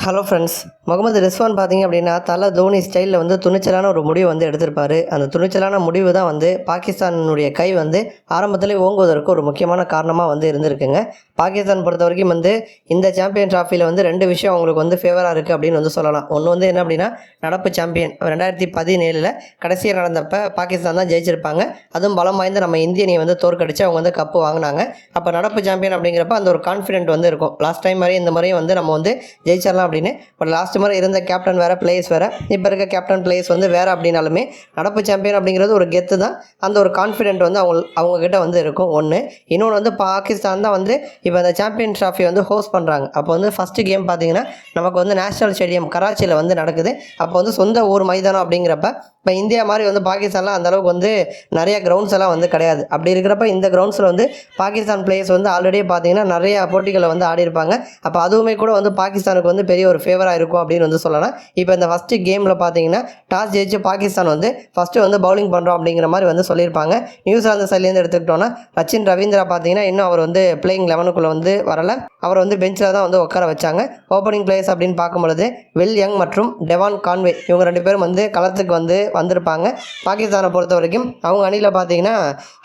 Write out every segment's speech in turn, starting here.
Hello friends. Mohammed Rizwan பார்த்திங்க அப்படின்னா தலை தோனி ஸ்டைலில் வந்து துணிச்சலான ஒரு முடிவு வந்து எடுத்திருப்பார். அந்த துணிச்சலான முடிவு தான் வந்து பாகிஸ்தானுடைய கை வந்து ஆரம்பத்திலே ஓங்குவதற்கு ஒரு முக்கியமான காரணமாக வந்து இருந்திருக்குங்க. பாகிஸ்தான் பொறுத்த வரைக்கும் வந்து இந்த சாம்பியன் ட்ராஃபியில் வந்து 2 விஷயம் அவங்களுக்கு வந்து ஃபேவராக இருக்குது அப்படின்னு வந்து சொல்லலாம். ஒன்று வந்து என்ன அப்படின்னா, நடப்பு சாம்பியன் 2017 கடைசியாக நடந்தப்போ பாகிஸ்தான் தான் ஜெயிச்சிருப்பாங்க. அதுவும் பலம் வாய்ந்த நம்ம இந்திய அணியை வந்து தோற்கடிச்சு அவங்க வந்து கப்பு வாங்கினாங்க. அப்போ நடப்பு சாம்பியன் அப்படிங்கிறப்ப அந்த ஒரு கான்ஃபிடென்ட் வந்து இருக்கும். லாஸ்ட் டைம் மாதிரி இந்த முறையும் வந்து நம்ம வந்து ஜெயிச்சிடலாம் அப்படின்னு. பட் லாஸ்ட் முறை இருந்த கேப்டன் வேறு, பிளேயர்ஸ் வேறு, இப்போ இருக்க கேப்டன் பிளேயர்ஸ் வந்து வேறு அப்படின்னாலுமே நடப்பு சாம்பியன் அப்படிங்கிறது ஒரு கெத்து தான். அந்த ஒரு கான்ஃபிடென்ட் வந்து அவங்கக்கிட்ட வந்து இருக்கும். ஒன்று. இன்னொன்று வந்து பாகிஸ்தான் தான் வந்து இப்போ அந்த சாம்பியன் ட்ராஃபி வந்து ஹோஸ்ட் பண்ணுறாங்க. அப்போ வந்து ஃபஸ்ட்டு கேம் பார்த்திங்கன்னா நமக்கு வந்து நேஷனல் ஸ்டேடியம் கராச்சியில் வந்து நடக்குது. அப்போ வந்து சொந்த ஊர் மைதானம் அப்படிங்கிறப்ப இப்போ இந்தியா மாதிரி வந்து பாகிஸ்தானில் அந்தளவுக்கு வந்து நிறையா கிரவுண்ட்ஸ் எல்லாம் வந்து கிடையாது. அப்படி இருக்கிறப்ப இந்த கிரவுண்ட்ஸில் வந்து பாகிஸ்தான் பிளேயர்ஸ் வந்து ஆல்ரெடியே பார்த்திங்கன்னா நிறையா போட்டிகளை வந்து ஆடிருப்பாங்க. அப்போ அதுவுமே கூட வந்து பாகிஸ்தானுக்கு வந்து பெரிய ஒரு ஃபேவராக இருக்கும் அப்படின்னு வந்து சொல்லலாம். இப்போ இந்த ஃபஸ்ட்டு கேமில் பார்த்தீங்கன்னா டாஸ் ஜெயிச்சு பாகிஸ்தான் வந்து ஃபஸ்ட்டு வந்து பவுலிங் பண்ணுறோம் அப்படிங்கிற மாதிரி வந்து சொல்லியிருப்பாங்க. நியூசிலாந்து சைட்லேருந்து எடுத்துக்கிட்டோன்னா சச்சின் ரவீந்திரா பார்த்தீங்கன்னா இன்னும் அவர் வந்து பிளேயிங் 11க்குள்ளே வந்து வரலை. அவர் வந்து பெஞ்சில் தான் வந்து உட்கார வச்சாங்க. ஓப்பனிங் பிளேயர்ஸ் அப்படின்னு பார்க்கும்பொழுது வில் யங் மற்றும் டெவான் கான்வே இவங்க 2 பேரும் வந்து களத்துக்கு வந்திருப்பாங்க. பாகிஸ்தானை பொறுத்த வரைக்கும் அவங்க அணியில் பார்த்தீங்கன்னா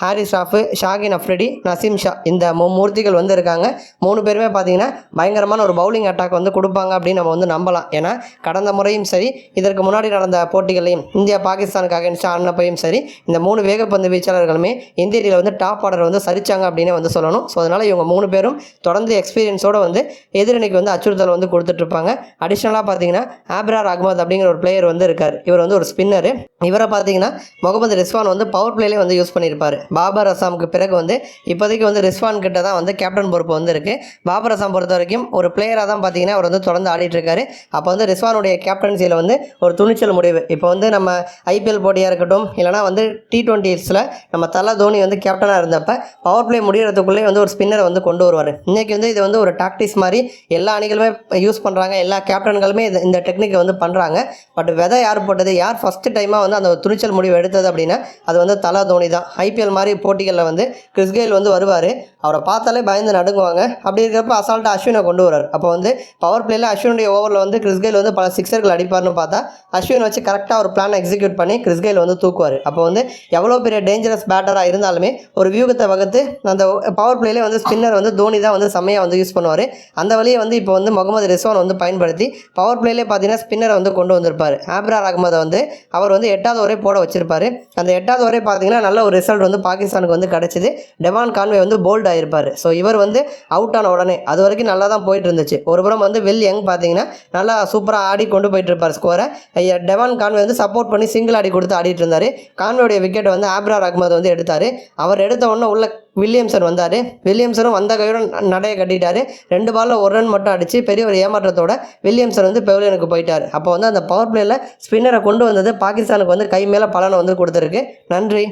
ஹாரிஸ் ராஃபு, ஷாகின் அஃப்ரிடி, நசீம் ஷா இந்த மூர்த்திகள் வந்து இருக்காங்க. 3 பேருமே பார்த்தீங்கன்னா பயங்கரமான ஒரு பவுலிங் அட்டாக் வந்து கொடுப்பாங்க அப்படின்னு நம்ம வந்து நம்பலாம். ஏன்னா கடந்த முறையும் சரி, இதற்கு முன்னாடி நடந்த போட்டிகளையும் இந்தியா பாகிஸ்தானுக்கு அகைன்ஸ்டாக ஆடினப்பையும் சரி, இந்த 3 வேகப்பந்து வீச்சாளர்களுமே இந்திய அணியில் வந்து டாப் ஆர்டர் வந்து சரிச்சாங்க அப்படின்னு வந்து சொல்லணும். ஸோ அதனால் இவங்க 3 பேரும் தொடர்ந்து எக்ஸ்பீரியன்ஸோடு வந்து எதிரணிக்கு வந்து அச்சுறுத்தல் வந்து கொடுத்துட்ருப்பாங்க. அடிஷ்னலாக பார்த்தீங்கன்னா ஆப்ரார் அகமது அப்படிங்கிற ஒரு பிளேயர் வந்து இருக்கார். இவர் வந்து ஒரு ஸ்பின்னரு. இவரை பார்த்தீங்கன்னா முகமது ரிஸ்வான் வந்து பவர் பிளேலே வந்து யூஸ் பண்ணியிருப்பார். பாபர் அசாமுக்கு பிறகு வந்து இப்போதைக்கு வந்து ரிஸ்வான் கிட்ட தான் வந்து கேப்டன் பொறுப்பு வந்து இருக்குது. பாபர் அசாம் பொறுத்த வரைக்கும் ஒரு பிளேயராக தான் பார்த்தீங்கன்னா அவர் வந்து தொடர்ந்து ஆடிட்டு இருக்காரு. அப்போ வந்து ரிஸ்வானுடைய கேப்டன்சியில் வந்து ஒரு துணிச்சல் முடிவு. இப்போ வந்து நம்ம ஐபிஎல் போட்டியாக இருக்கட்டும், இல்லைனா வந்து T20ஸில் நம்ம தலை தோனி வந்து கேப்டனாக இருந்தப்போ பவர் பிளே முடிகிறதுக்குள்ளே வந்து ஒரு ஸ்பின்னரை வந்து கொண்டு வருவார். இன்றைக்கி வந்து இது வந்து ஒரு டாக்டிக்ஸ் மாதிரி எல்லா அணிகளுமே யூஸ் பண்ணுறாங்க. எல்லா கேப்டன்களுமே இந்த டெக்னிக்கை வந்து பண்ணுறாங்க. பட் விதை யார் போட்டது, யார் ஃபஸ்ட்டு டைமாக வந்து அந்த துணிச்சல் முடிவு எடுத்தது அப்படின்னா அது வந்து தலை தோனி தான். ஐபிஎல் மாதிரி போட்டிகளில் வந்து கிறிஸ் கெயில் வந்து வருவார். அவரை பார்த்தாலே பயந்து நடுங்குவாங்க. அப்படி இருக்கிறப்ப அசால்ட்டாக அஸ்வினை கொண்டு வரார். அப்போ வந்து பவர் பிளேயில் அஸ்வினுடைய ஓவரில் வந்து கிறிஸ் கெயில் வந்து பல சிக்ஸர்கள் அடிப்பார்னு பார்த்தா அஸ்வின் வச்சு கரெக்டாக ஒரு பிளானை எக்ஸிக்யூட் பண்ணி கிறிஸ் கெயில் வந்து தூக்குவார். அப்போ வந்து எவ்வளோ பெரிய டேஞ்சரஸ் பேட்டராக இருந்தாலுமே ஒரு வியூகத்தை வகுத்து அந்த பவர் பிளேலே வந்து ஸ்பின்னர் வந்து தோனி தான் வந்து செம்மையாக வந்து யூஸ் பண்ணுவார். அந்த வழியை வந்து இப்போ வந்து முகமது ரிஸ்வான் வந்து பயன்படுத்தி பவர் பிளேலே பார்த்தீங்கன்னா ஸ்பின்னரை வந்து கொண்டு வந்திருப்பார். ஆப்ரார் அகமதை வந்து அவர் வந்து 8வது ஓவரே போட வச்சிருப்பார். அந்த 8வது ஓவரே பார்த்தீங்கன்னா நல்ல ஒரு ரிசல்ட் வந்து பாகிஸ்தானுக்கு வந்து கிடச்சிது. டெவான் கான்வே வந்து போல்ட் ஆகிருப்பார். ஸோ இவர் வந்து அவுட் ஆன உடனே அது வரைக்கும் நல்லா தான் போயிட்டு இருந்துச்சு. ஒரு புறம் வந்து வில் யங் பார்த்தீங்கன்னா நல்லா சூப்பராக ஆடி கொண்டு போயிட்டு இருப்பார் ஸ்கோரை. டெவான் கான்வே வந்து சப்போர்ட் பண்ணி சிங்கிள் ஆடி கொடுத்து ஆடிட்டு இருந்தார். கான்வேடைய விக்கெட்டை வந்து ஆப்ரார் அகமது வந்து எடுத்தார். அவர் எடுத்த உடனே உள்ள வில்லியம்சன் வந்தார். வில்லியம்சனும் வந்த கையோட நடையை கட்டிட்டார். 2 பாலில் 1 ரன் மட்டும் அடித்து பெரிய ஒரு ஏமாற்றத்தோட வில்லியம்சன் வந்து பெவிலியனுக்கு போயிட்டார். அப்போ வந்து அந்த பவர் பிளேயில் ஸ்பின்னரை கொண்டு வந்தது பாகிஸ்தானுக்கு வந்து கை மேலே பலனை வந்து கொடுத்துருக்கு. நன்றி.